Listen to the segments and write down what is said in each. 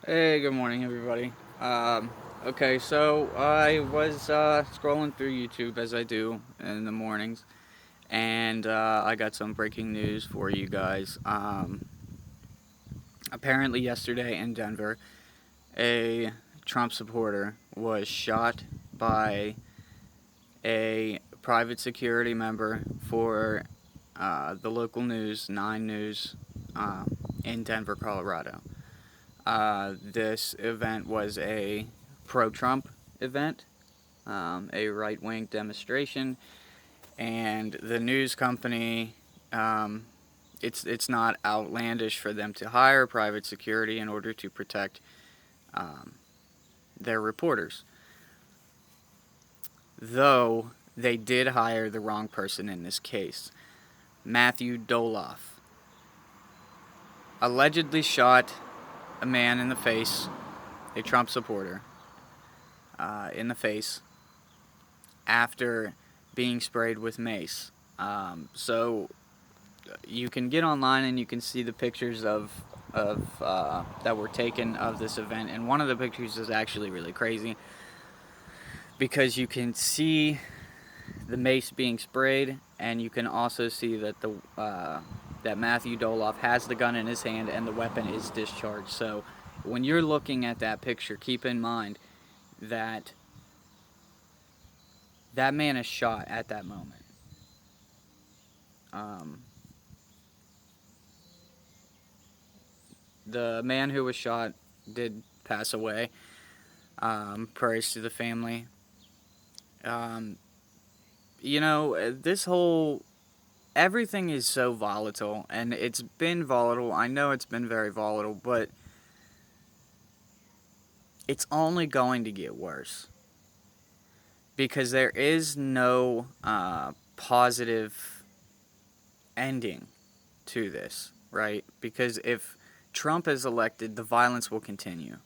Hey, good morning, everybody. Okay, so I was scrolling through YouTube as I do in the mornings, and I got some breaking news for you guys. Apparently, yesterday in Denver, a Trump supporter was shot by a private security member for the local news, 9 News, in Denver, Colorado. This event was a pro-Trump event, a right-wing demonstration, and the news company, it's not outlandish for them to hire private security in order to protect um, their reporters. Though they did hire the wrong person in this case. Matthew Doloff allegedly shot a man in the face, a Trump supporter, in the face after being sprayed with mace. So you can get online and you can see the pictures of that were taken of this event, and one of the pictures is actually really crazy because you can see the mace being sprayed, and you can also see that that Matthew Doloff has the gun in his hand and the weapon is discharged. So when you're looking at that picture, keep in mind that that man is shot at that moment. Um, the man who was shot did pass away. Prayers to the family. Um, this whole everything is so volatile, and it's been volatile. I know it's been very volatile, but it's only going to get worse because there is no positive ending to this, right? Because if Trump is elected, the violence will continue.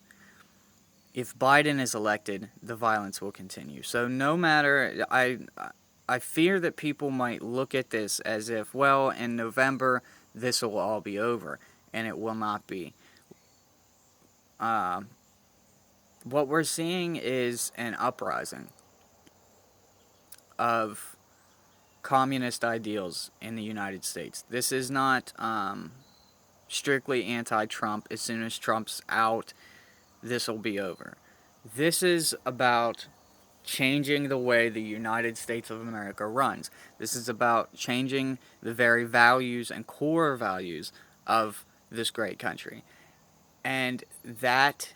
If Biden is elected, the violence will continue. So no matter, I fear that people might look at this as if, well, in November this will all be over, and it will not be. Uh, what we're seeing is an uprising of communist ideals in the United States. This is not strictly anti-Trump. As soon as Trump's out, this will be over. This is about changing the way the United States of America runs. This is about changing the very values and core values of this great country. And that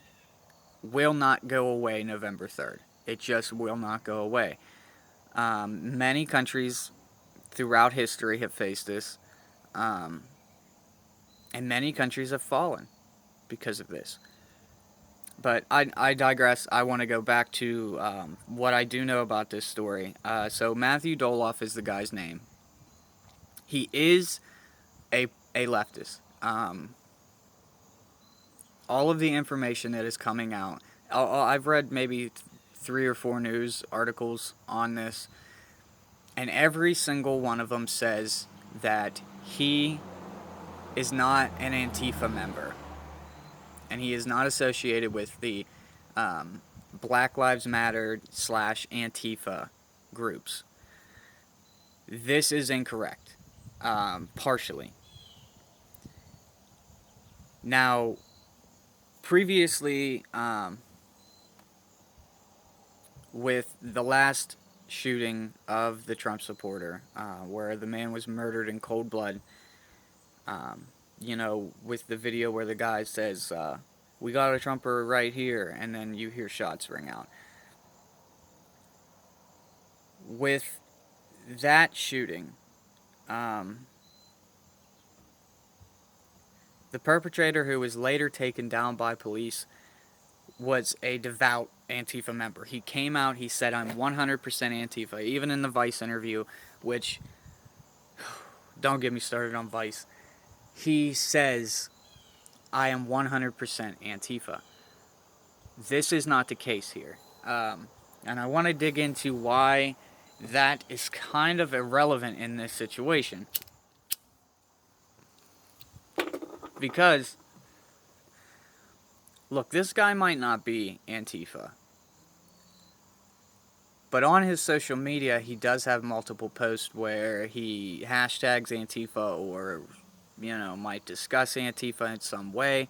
will not go away November 3rd. It just will not go away. Many countries throughout history have faced this, um, and many countries have fallen because of this. But I digress. I want to go back to what I do know about this story. So Matthew Doloff is the guy's name. He is a leftist. All of the information that is coming out, I've read maybe 3 or 4 news articles on this, and every single one of them says that he is not an Antifa member, and he is not associated with the Black Lives Matter / Antifa groups. This is incorrect, partially. Now, previously, with the last shooting of the Trump supporter, where the man was murdered in cold blood, with the video where the guy says, we got a Trumper right here, and then you hear shots ring out. With that shooting, the perpetrator, who was later taken down by police, was a devout Antifa member. He came out, he said, I'm 100% Antifa, even in the Vice interview, which, don't get me started on Vice. He says, I am 100% Antifa. This is not the case here. And I want to dig into why that is kind of irrelevant in this situation. Because Look, this guy might not be Antifa, but on his social media, he does have multiple posts where he hashtags Antifa or, might discuss Antifa in some way.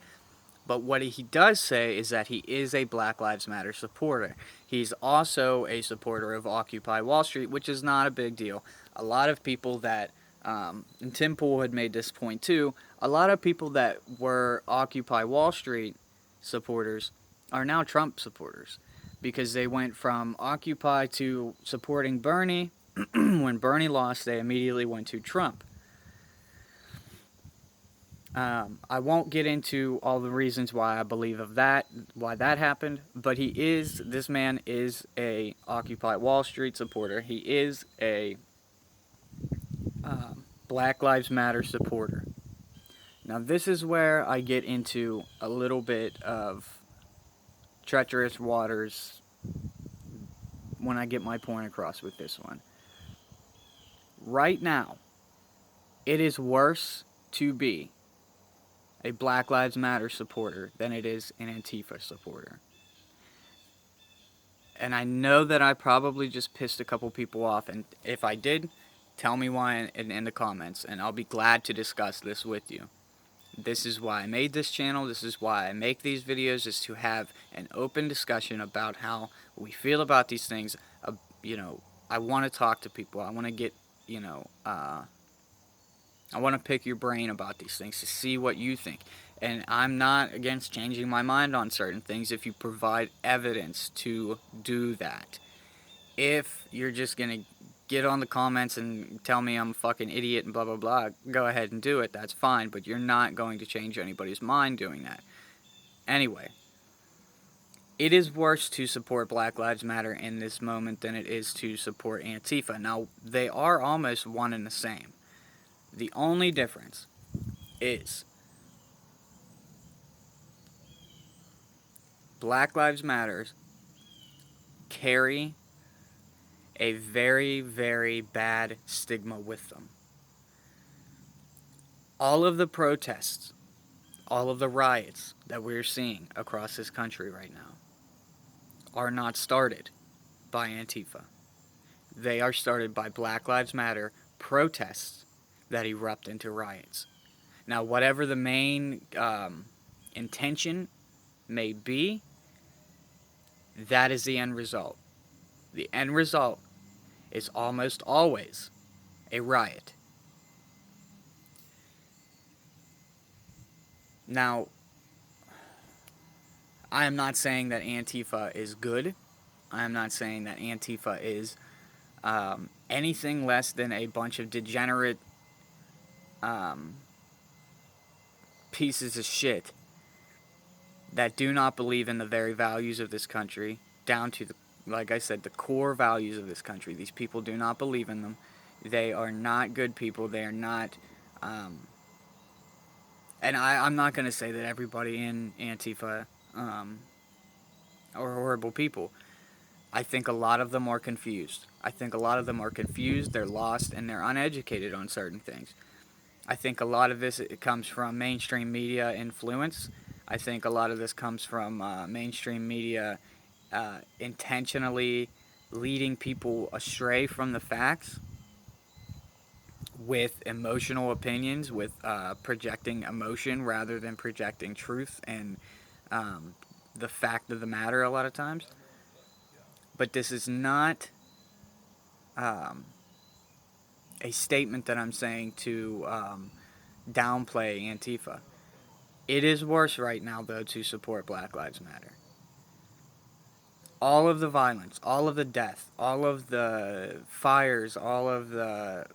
But what he does say is that he is a Black Lives Matter supporter. He's also a supporter of Occupy Wall Street, which is not a big deal. A lot of people that, and Tim Pool had made this point too, a lot of people that were Occupy Wall Street supporters are now Trump supporters because they went from Occupy to supporting Bernie. When Bernie lost, they immediately went to Trump. I won't get into all the reasons why I believe why that happened, but this man is a Occupy Wall Street supporter. He is a Black Lives Matter supporter. Now, this is where I get into a little bit of treacherous waters when I get my point across with this one. Right now, it is worse to be a Black Lives Matter supporter than it is an Antifa supporter. And I know that I probably just pissed a couple people off, and if I did, tell me why in the comments, and I'll be glad to discuss this with you. This is why I made this channel, this is why I make these videos, is to have an open discussion about how we feel about these things. I want to talk to people, I want to get, I want to pick your brain about these things to see what you think. And I'm not against changing my mind on certain things if you provide evidence to do that. If you're just going to get on the comments and tell me I'm a fucking idiot and blah, blah, blah, go ahead and do it. That's fine. But you're not going to change anybody's mind doing that. Anyway, it is worse to support Black Lives Matter in this moment than it is to support Antifa. Now, they are almost one and the same. The only difference is Black Lives Matter carry a very, very bad stigma with them. All of the protests, all of the riots that we're seeing across this country right now are not started by Antifa. They are started by Black Lives Matter protests that erupt into riots. Now, whatever the main intention may be, that is the end result. The end result is almost always a riot. Now, I am not saying that Antifa is good. I am not saying that Antifa is anything less than a bunch of degenerate pieces of shit that do not believe in the very values of this country, down to, like I said, the core values of this country. These people do not believe in them. They are not good people. They are not, and I'm not going to say that everybody in Antifa are horrible people. I think a lot of them are confused. They're lost, and they're uneducated on certain things. I think a lot of this it comes from mainstream media influence. I think a lot of this comes from mainstream media intentionally leading people astray from the facts with emotional opinions, with projecting emotion rather than projecting truth and the fact of the matter a lot of times. But this is not a statement that I'm saying to downplay Antifa. It is worse right now, though, to support Black Lives Matter. All of the violence, all of the death, all of the fires, all of the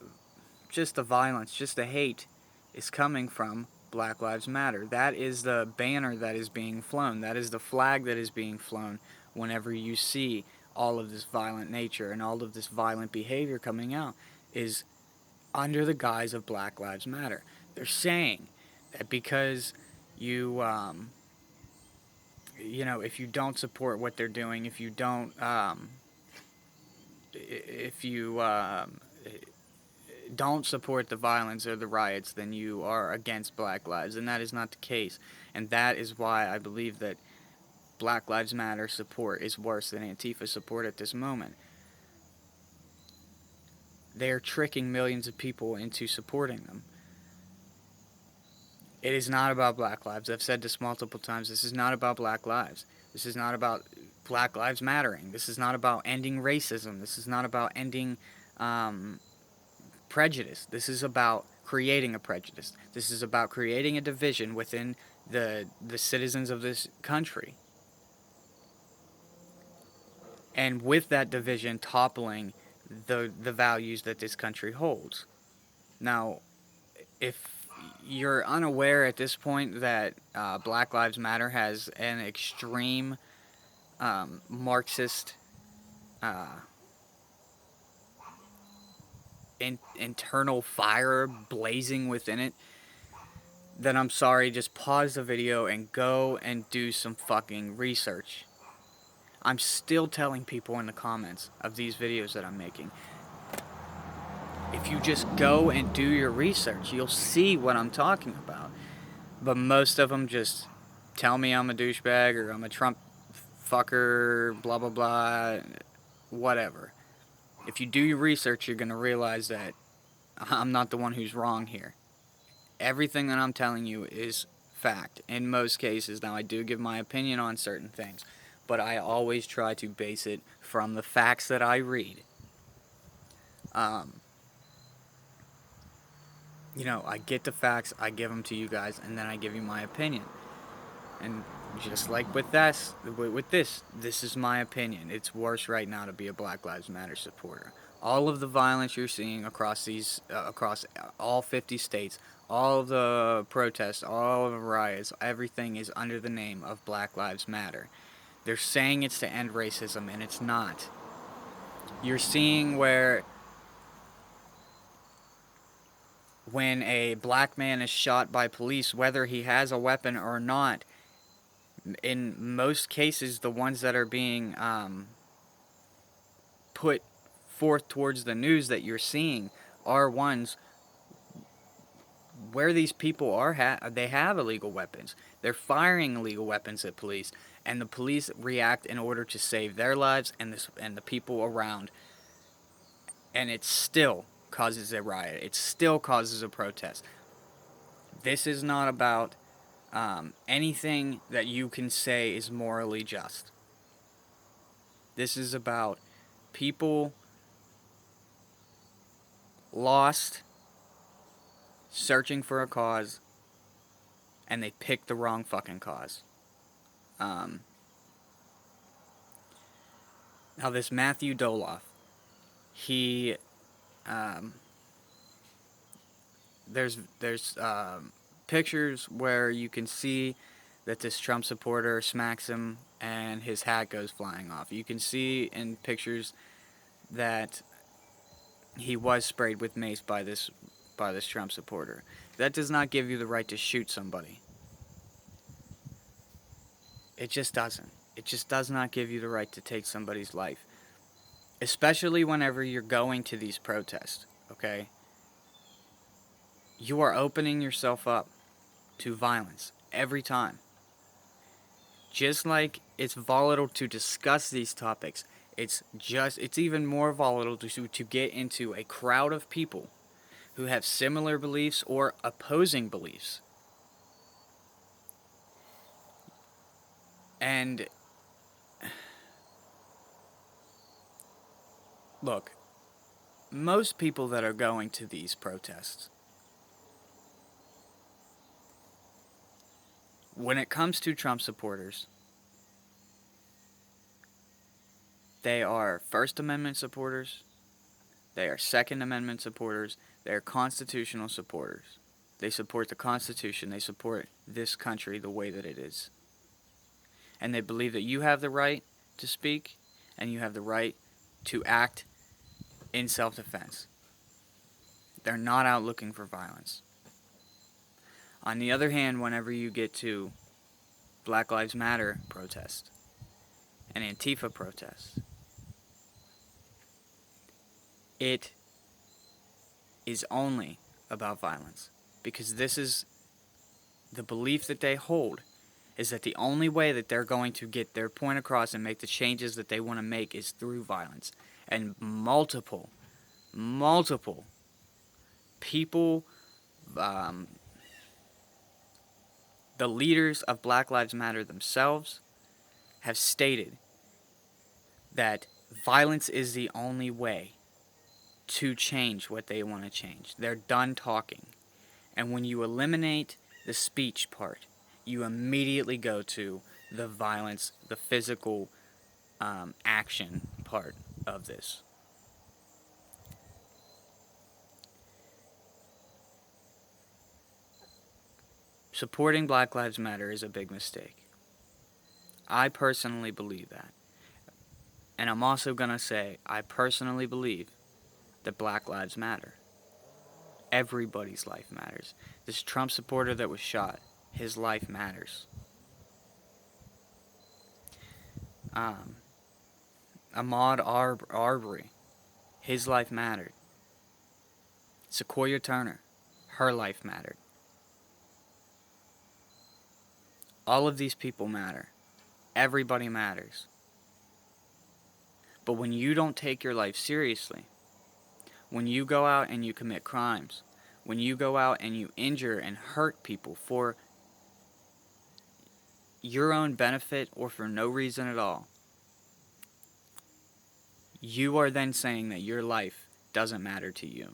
violence, just the hate is coming from Black Lives Matter. That is the banner that is being flown. That is the flag that is being flown whenever you see all of this violent nature and all of this violent behavior coming out, is under the guise of Black Lives Matter. They're saying that because you, if you don't support what they're doing, if you don't, don't support the violence or the riots, then you are against Black lives, and that is not the case. And that is why I believe that Black Lives Matter support is worse than Antifa support at this moment. They're tricking millions of people into supporting them. It is not about Black lives. I've said this multiple times. This is not about Black lives. This is not about Black Lives Mattering. This is not about ending racism. This is not about ending prejudice. This is about creating a prejudice. This is about creating a division within the citizens of this country. And with that division, toppling the values that this country holds. Now, if you're unaware at this point that Black Lives Matter has an extreme Marxist internal fire blazing within it, then I'm sorry, just pause the video and go and do some fucking research. I'm still telling people in the comments of these videos that I'm making, if you just go and do your research, you'll see what I'm talking about. But most of them just tell me I'm a douchebag or I'm a Trump fucker, blah blah blah, whatever. If you do your research, you're going to realize that I'm not the one who's wrong here. Everything that I'm telling you is fact in most cases. Now, I do give my opinion on certain things, but I always try to base it from the facts that I read. You know, I get the facts, I give them to you guys, and then I give you my opinion. And just like with this, this is my opinion. It's worse right now to be a Black Lives Matter supporter. All of the violence you're seeing across across all 50 states, all of the protests, all of the riots, everything is under the name of Black Lives Matter. They're saying it's to end racism, and it's not. You're seeing where when a black man is shot by police, whether he has a weapon or not, in most cases, the ones that are being put forth towards the news that you're seeing are ones where these people are they have illegal weapons. They're firing illegal weapons at police, and the police react in order to save their lives and the people around. And it still causes a riot. It still causes a protest. This is not about anything that you can say is morally just. This is about people lost, searching for a cause, and they picked the wrong fucking cause. Now this Matthew Doloff, he, there's pictures where you can see that this Trump supporter smacks him and his hat goes flying off. You can see in pictures that he was sprayed with mace by this Trump supporter. That does not give you the right to shoot somebody. It just doesn't. It just does not give you the right to take somebody's life. Especially whenever you're going to these protests, okay? You are opening yourself up to violence every time. Just like it's volatile to discuss these topics, it's even more volatile to get into a crowd of people who have similar beliefs or opposing beliefs. And look, most people that are going to these protests, when it comes to Trump supporters, they are First Amendment supporters, they are Second Amendment supporters, they are constitutional supporters. They support the Constitution, they support this country the way that it is. And they believe that you have the right to speak and you have the right to act in self-defense. They're not out looking for violence. On the other hand, whenever you get to Black Lives Matter protests and Antifa protests, it is only about violence, because this is the belief that they hold, is that the only way that they're going to get their point across and make the changes that they want to make is through violence. And multiple people, the leaders of Black Lives Matter themselves, have stated that violence is the only way to change what they want to change. They're done talking. And when you eliminate the speech part, you immediately go to the violence, the physical action part of this. Supporting Black Lives Matter is a big mistake. I personally believe that. And I'm also going to say, I personally believe that Black Lives Matter. Everybody's life matters. This Trump supporter that was shot, his life matters. Ahmaud Arbery, his life mattered. Sequoia Turner, her life mattered. All of these people matter. Everybody matters. But when you don't take your life seriously, when you go out and you commit crimes, when you go out and you injure and hurt people for your own benefit or for no reason at all, you are then saying that your life doesn't matter to you.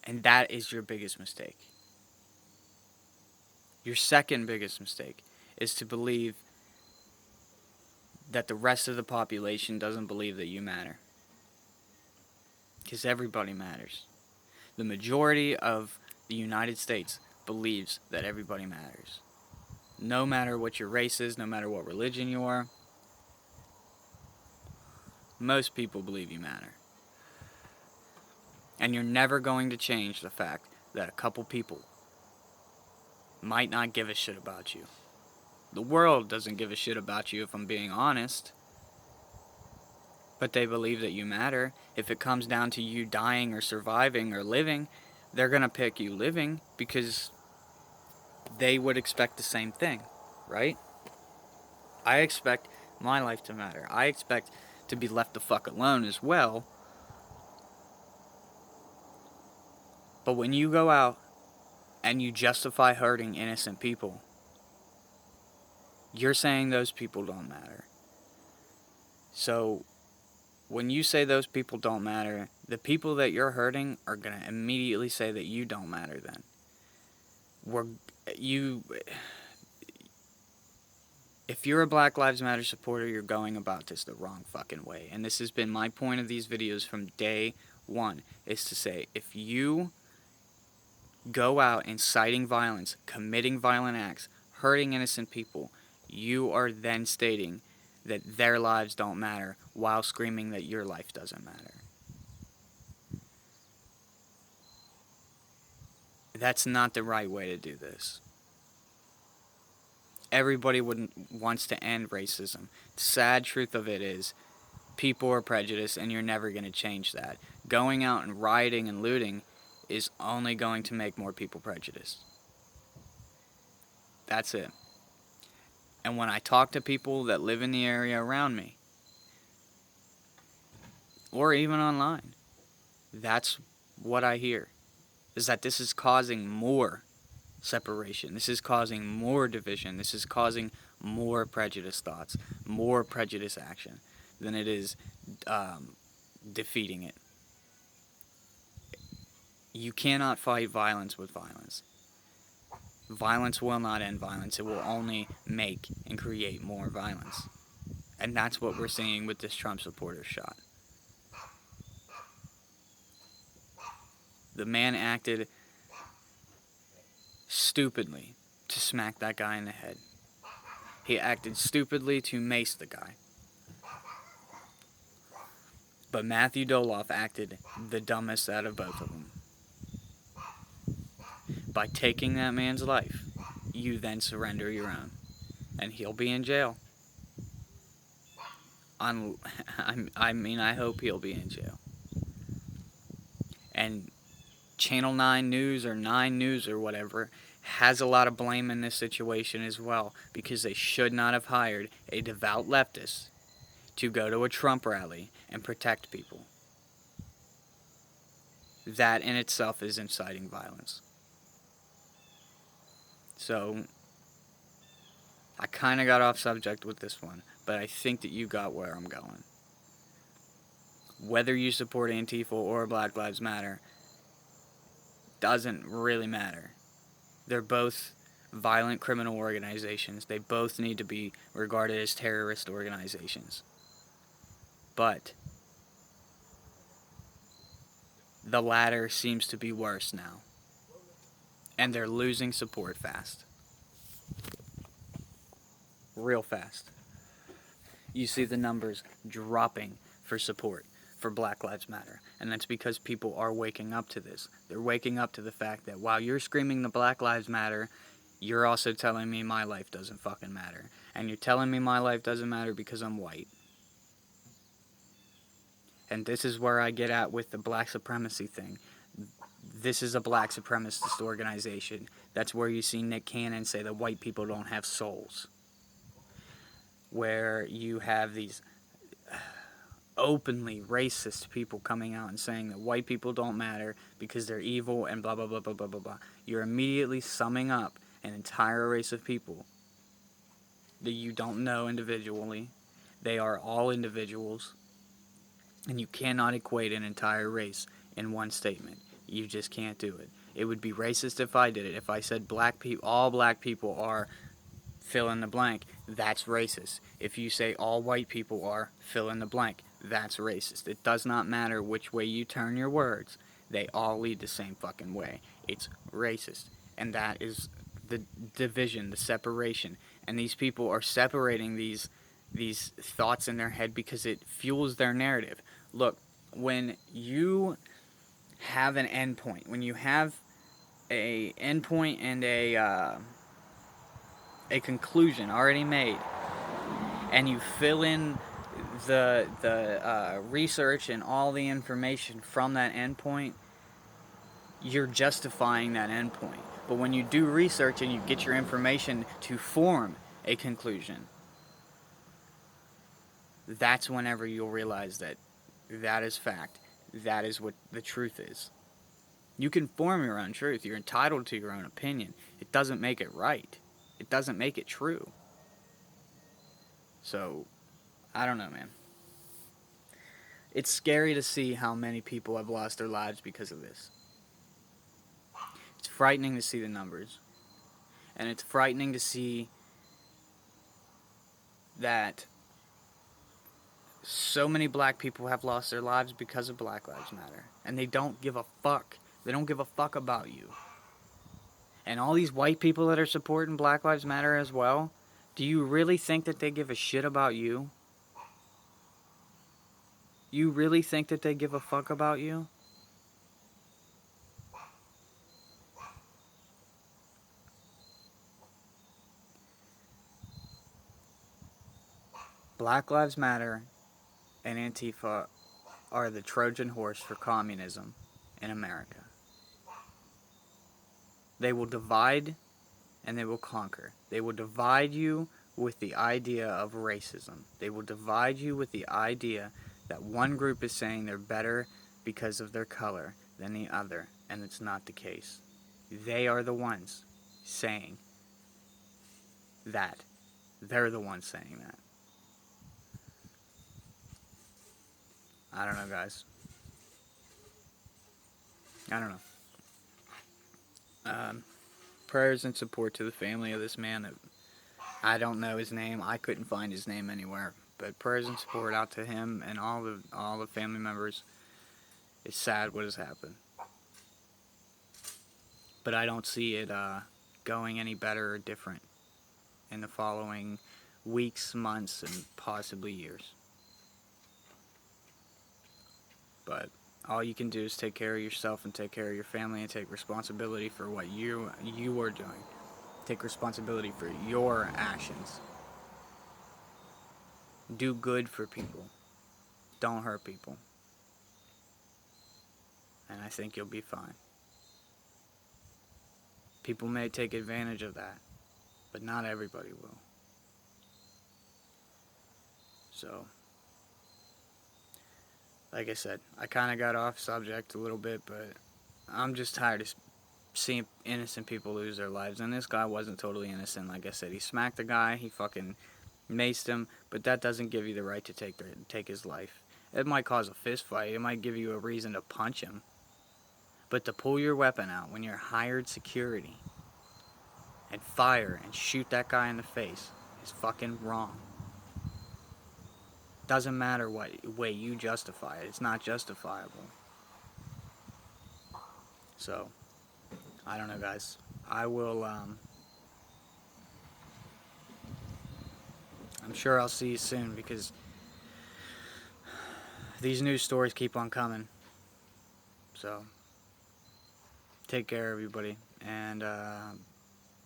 And that is your biggest mistake. Your second biggest mistake is to believe that the rest of the population doesn't believe that you matter. Because everybody matters. The majority of the United States believes that everybody matters. No matter what your race is, no matter what religion you are, most people believe you matter. And you're never going to change the fact that a couple people might not give a shit about you. The world doesn't give a shit about you, if I'm being honest. But they believe that you matter. If it comes down to you dying or surviving or living, they're going to pick you living because they would expect the same thing, right? I expect my life to matter. I expect to be left the fuck alone as well. But when you go out and you justify hurting innocent people, you're saying those people don't matter. So when you say those people don't matter, the people that you're hurting are going to immediately say that you don't matter then. If you're a Black Lives Matter supporter, you're going about this the wrong fucking way. And this has been my point of these videos from day one, is to say, if you go out inciting violence, committing violent acts, hurting innocent people, you are then stating that their lives don't matter while screaming that your life doesn't matter. That's not the right way to do this. Everybody wants to end racism. The sad truth of it is, people are prejudiced and you're never going to change that. Going out and rioting and looting is only going to make more people prejudiced. That's it. And when I talk to people that live in the area around me, or even online, that's what I hear, is that this is causing more separation. This is causing more division. This is causing more prejudice thoughts, more prejudice action than it is defeating it. You cannot fight violence with violence. Violence will not end violence. It will only make and create more violence. And that's what we're seeing with this Trump supporter shot. The man acted stupidly to smack that guy in the head. He acted stupidly to mace the guy. But Matthew Doloff acted the dumbest out of both of them. By taking that man's life, you then surrender your own. And he'll be in jail. I hope he'll be in jail. And Channel 9 News or 9 News or whatever has a lot of blame in this situation as well, because they should not have hired a devout leftist to go to a Trump rally and protect people. That in itself is inciting violence. So, I kind of got off subject with this one, but I think that you got where I'm going. Whether you support Antifa or Black Lives Matter doesn't really matter. They're both violent criminal organizations. They both need to be regarded as terrorist organizations. But the latter seems to be worse now. And they're losing support fast. Real fast. You see the numbers dropping for support for Black Lives Matter. And that's because people are waking up to this. They're waking up to the fact that while you're screaming the Black Lives Matter, you're also telling me my life doesn't fucking matter. And you're telling me my life doesn't matter because I'm white. And this is where I get at with the black supremacy thing. This is a black supremacist organization. That's where you see Nick Cannon say that white people don't have souls. Where you have these openly racist people coming out and saying that white people don't matter because they're evil and blah, blah, blah, blah, blah, blah, blah. You're immediately summing up an entire race of people that you don't know individually. They are all individuals. And you cannot equate an entire race in one statement. You just can't do it. It would be racist if I did it. If I said all black people are fill in the blank, that's racist. If you say all white people are fill in the blank, that's racist. It does not matter which way you turn your words. They all lead the same fucking way. It's racist. And that is the division, the separation. And these people are separating these thoughts in their head because it fuels their narrative. Look, when you have an endpoint, when you have a endpoint and a conclusion already made, and you fill in the research and all the information from that endpoint, you're justifying that endpoint. But when you do research and you get your information to form a conclusion, that's whenever you'll realize that that is fact. That is what the truth is. You can form your own truth. You're entitled to your own opinion. It doesn't make it right. It doesn't make it true. So, I don't know, man. It's scary to see how many people have lost their lives because of this. It's frightening to see the numbers. And it's frightening to see that so many black people have lost their lives because of Black Lives Matter. And they don't give a fuck. They don't give a fuck about you. And all these white people that are supporting Black Lives Matter as well, do you really think that they give a shit about you? You really think that they give a fuck about you? Black Lives Matter and Antifa are the Trojan horse for communism in America. They will divide and they will conquer. They will divide you with the idea of racism. They will divide you with the idea that one group is saying they're better because of their color than the other, and it's not the case. They are the ones saying that. They're the ones saying that. I don't know, guys. I don't know. Prayers and support to the family of this man that I don't know his name. I couldn't find his name anywhere. But prayers and support out to him and all the family members. It's sad what has happened. But I don't see it going any better or different in the following weeks, months, and possibly years. But all you can do is take care of yourself and take care of your family and take responsibility for what you are doing. Take responsibility for your actions. Do good for people. Don't hurt people. And I think you'll be fine. People may take advantage of that, but not everybody will. So, like I said, I kind of got off subject a little bit, but I'm just tired of seeing innocent people lose their lives. And this guy wasn't totally innocent. Like I said, he smacked the guy, he fucking maced him, but that doesn't give you the right to take his life. It might cause a fist fight. It might give you a reason to punch him. But to pull your weapon out when you're hired security and fire and shoot that guy in the face is fucking wrong. Doesn't matter what way you justify it. It's not justifiable. So, I don't know, guys. I will, I'm sure I'll see you soon, because these news stories keep on coming. So, take care, everybody. And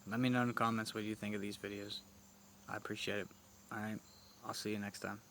let me know in the comments what you think of these videos. I appreciate it. Alright, I'll see you next time.